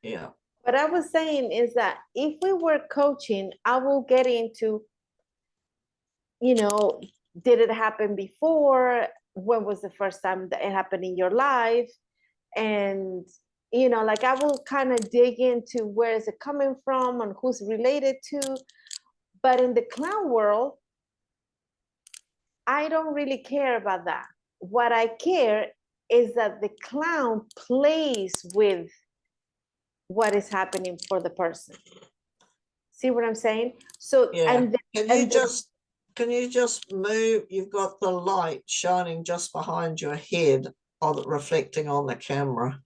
Yeah. What I was saying is that if we were coaching, I will get into, did it happen before? When was the first time that it happened in your life? And, like I will kind of dig into where is it coming from and who's related to. But in the clown world, I don't really care about that. What I care is that the clown plays with what is happening for the person. See what I'm saying? So, Yeah. and Can you just move? You've got the light shining just behind your head, reflecting on the camera.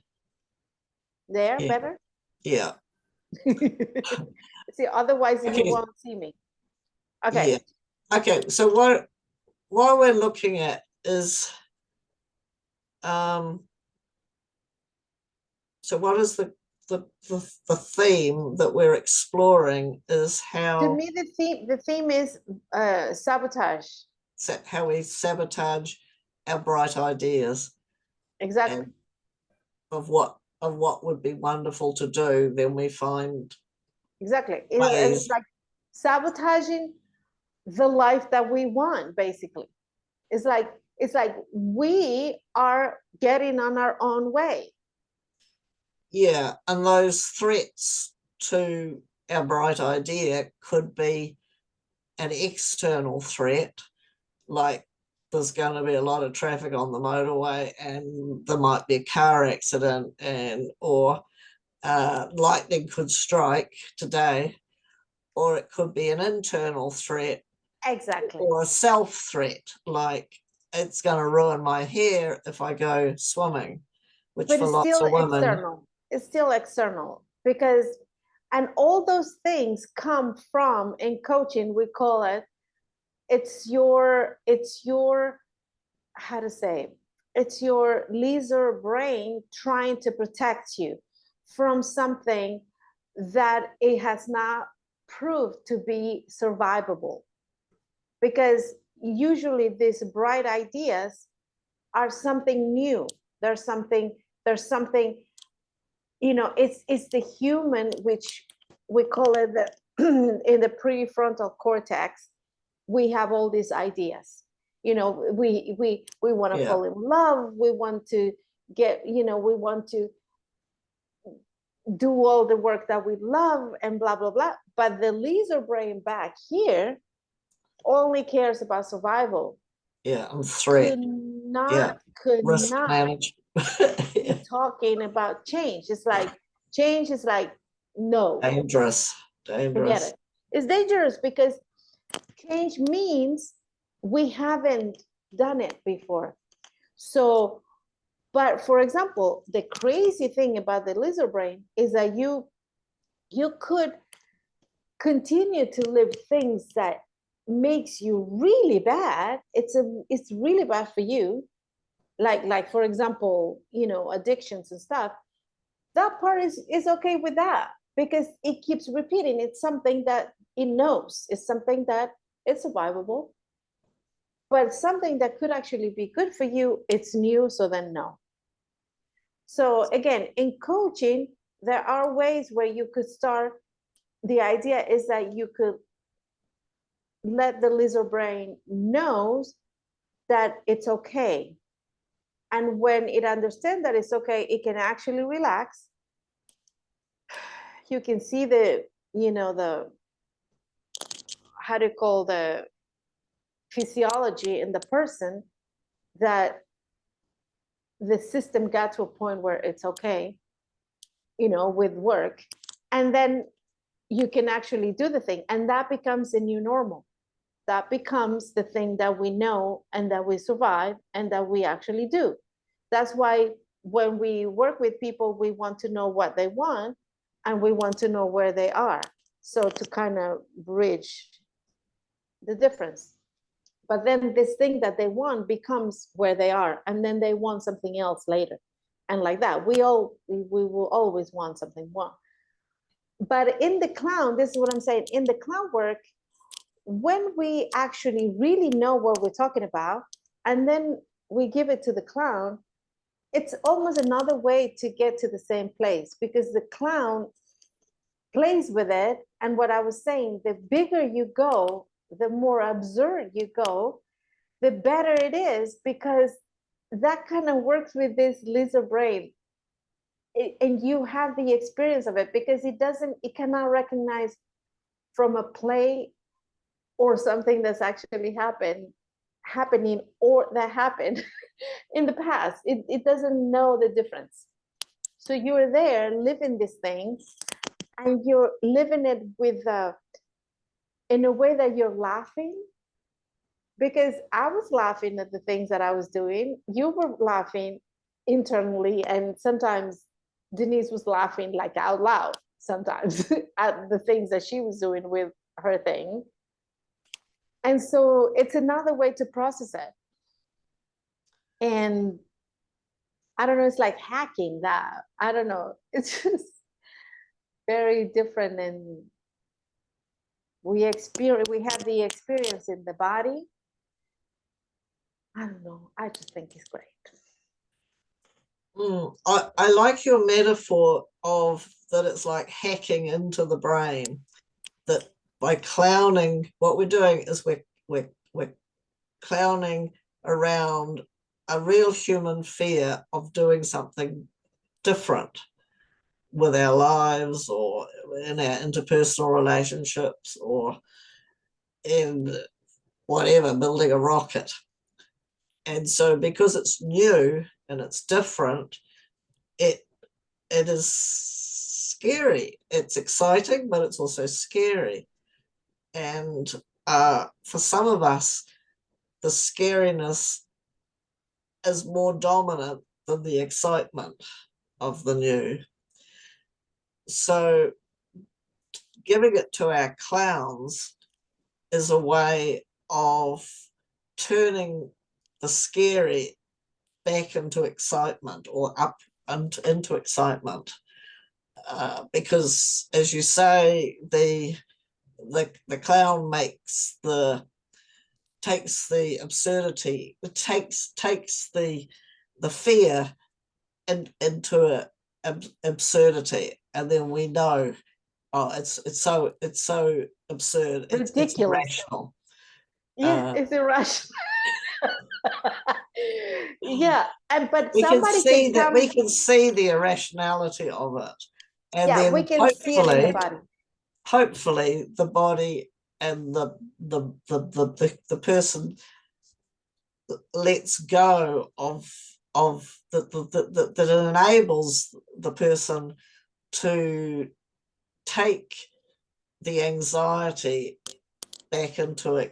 there, Yeah. better? Yeah. See, otherwise you Okay. won't see me. Okay. Yeah. Okay. So what we're looking at is um so what is the theme that we're exploring is To how me, the theme is sabotage. how we sabotage our bright ideas Exactly. and of what would be wonderful to do. Then we find Exactly. It's ways. like sabotaging the life that we want, basically. It's like we are getting on our own way. Yeah, and those threats to our bright idea could be an external threat, like there's going to be a lot of traffic on the motorway and there might be a car accident, and or lightning could strike today, or it could be an internal threat Exactly. or a self threat, like it's going to ruin my hair if I go swimming, which But for it's lots still of women. external. It's still external because, and all those things come from, in coaching we call it, it's your how to say, it's your lizard brain trying to protect you from something that it has not proved to be survivable. Because usually these bright ideas are something new. There's something it's the human, which we call it the in the prefrontal cortex. We have all these ideas. We want to Yeah. fall in love. We want to we want to do all the work that we love and blah blah blah. But the lizard brain back here only cares about survival. Yeah, and could threat. not Yeah, could risk not management. be talking about change. It's like change is like, no, Dangerous, forget dangerous. it. It's dangerous because change means we haven't done it before. So, but for example, the crazy thing about the lizard brain is that you could continue to live things that makes you really bad. It's really bad for you. Like for example, addictions and stuff. That part is okay with that because it keeps repeating. It's something that it knows. It's something that it's survivable. But something that could actually be good for you, it's new, so then no. So again, in coaching, there are ways where you could start. The idea is that you could let the lizard brain knows that it's okay. And when it understands that it's okay, it can actually relax. You can see the how to call the physiology in the person, that the system got to a point where it's okay, with work. And then you can actually do the thing. And that becomes a new normal. That becomes the thing that we know and that we survive and that we actually do. That's why when we work with people, we want to know what they want and we want to know where they are. So to kind of bridge the difference. But then this thing that they want becomes where they are, and then they want something else later. And like that, we will always want something more. But in the clown, this is what I'm saying, in the clown work, when we actually really know what we're talking about, and then we give it to the clown, it's almost another way to get to the same place, because the clown plays with it. And what I was saying, the bigger you go, the more absurd you go, the better it is, because that kind of works with this lizard brain. And you have the experience of it, because it cannot recognize from a play or something that's actually happening or that happened in the past. It doesn't know the difference. So you're there living this thing, and you're living it with in a way that you're laughing, because I was laughing at the things that I was doing. You were laughing internally, and sometimes Denise was laughing like out loud sometimes at the things that she was doing with her thing. And so it's another way to process it. And I don't know, it's like hacking that. I don't know. It's just very different. And we have the experience in the body. I don't know. I just think it's great. I like your metaphor of that it's like hacking into the brain, that by clowning, what we're doing is we're clowning around a real human fear of doing something different with our lives, or in our interpersonal relationships, or in whatever, building a rocket. And so because it's new and it's different, it is scary. It's exciting, but it's also scary. And for some of us, the scariness is more dominant than the excitement of the new. So giving it to our clowns is a way of turning the scary back into excitement, or up into excitement. Because, as you say, the clown takes the absurdity, it takes the fear into absurdity, and then we know, oh, it's so absurd, Ridiculous. It's irrational. Yeah, it's irrational. Yeah, but we can somebody see can that come. we can see the irrationality of it, and Yeah, then we can see it in the body. Hopefully the body and the person lets go of that it enables the person to take the anxiety back into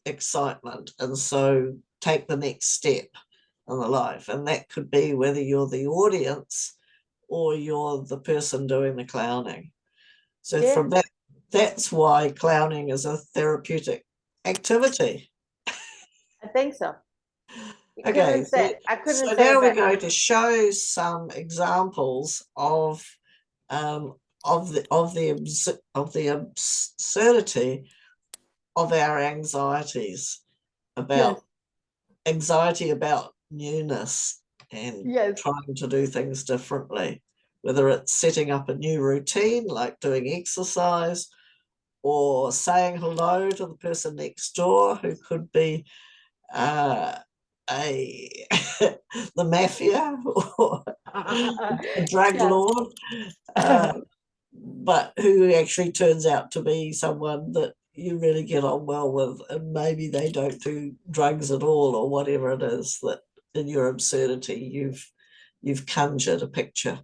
excitement, and so take the next step in the life. And that could be whether you're the audience or you're the person doing the clowning. So Yeah. from that's why clowning is a therapeutic activity. I think so. Okay, so now we're going to show some examples of the absurdity of our anxieties about anxiety about newness and trying to do things differently, whether it's setting up a new routine like doing exercise, or saying hello to the person next door, who could be the mafia or a drug lord, but who actually turns out to be someone that you really get on well with, and maybe they don't do drugs at all, or whatever it is that in your absurdity you've conjured a picture.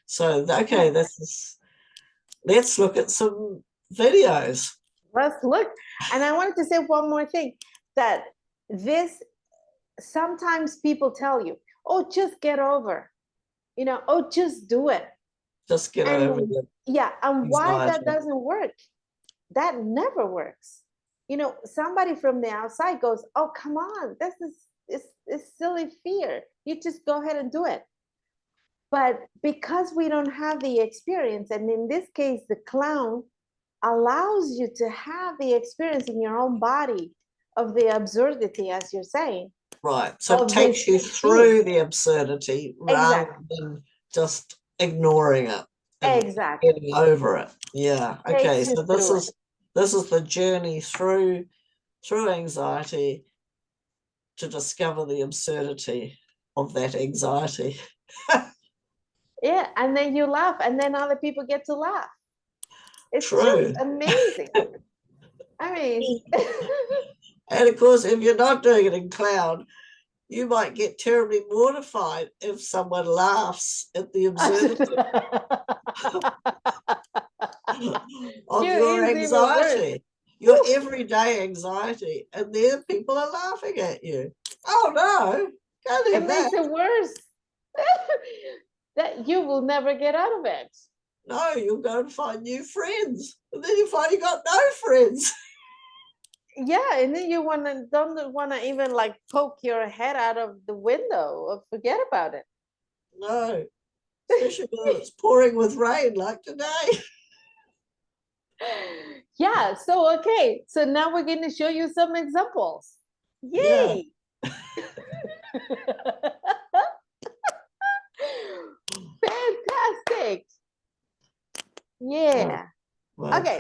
So okay, let's look at some videos. Let's look. And I wanted to say one more thing, that sometimes people tell you, oh, just get over, oh, just do it. Just get over it. Yeah, and why that doesn't work? That never works. Somebody from the outside goes, oh, come on, this is silly fear. You just go ahead and do it. But because we don't have the experience, and in this case, the clown allows you to have the experience in your own body of the absurdity, as you're saying. Right. So it of takes this you thing. through the absurdity rather Exactly. than just ignoring it and Exactly. getting over it. Yeah. Okay. Takes you So this through it. is the journey through anxiety to discover the absurdity of that anxiety. Yeah, and then you laugh, and then other people get to laugh. It's just True. amazing. I mean, And of course, if you're not doing it in clown, you might get terribly mortified if someone laughs at the absurdity of your it's even worse. anxiety, your everyday anxiety, and there people are laughing at you. Oh no, can't It have that. makes it worse. That you will never get out of it. No, you'll go and find new friends. And then you find you got no friends. Yeah, and then you don't want to even like poke your head out of the window or forget about it. No, especially when it's pouring with rain like today. Yeah, so okay, so now we're going to show you some examples. Yeah. Yay! Fantastic. Yeah. Well, Okay.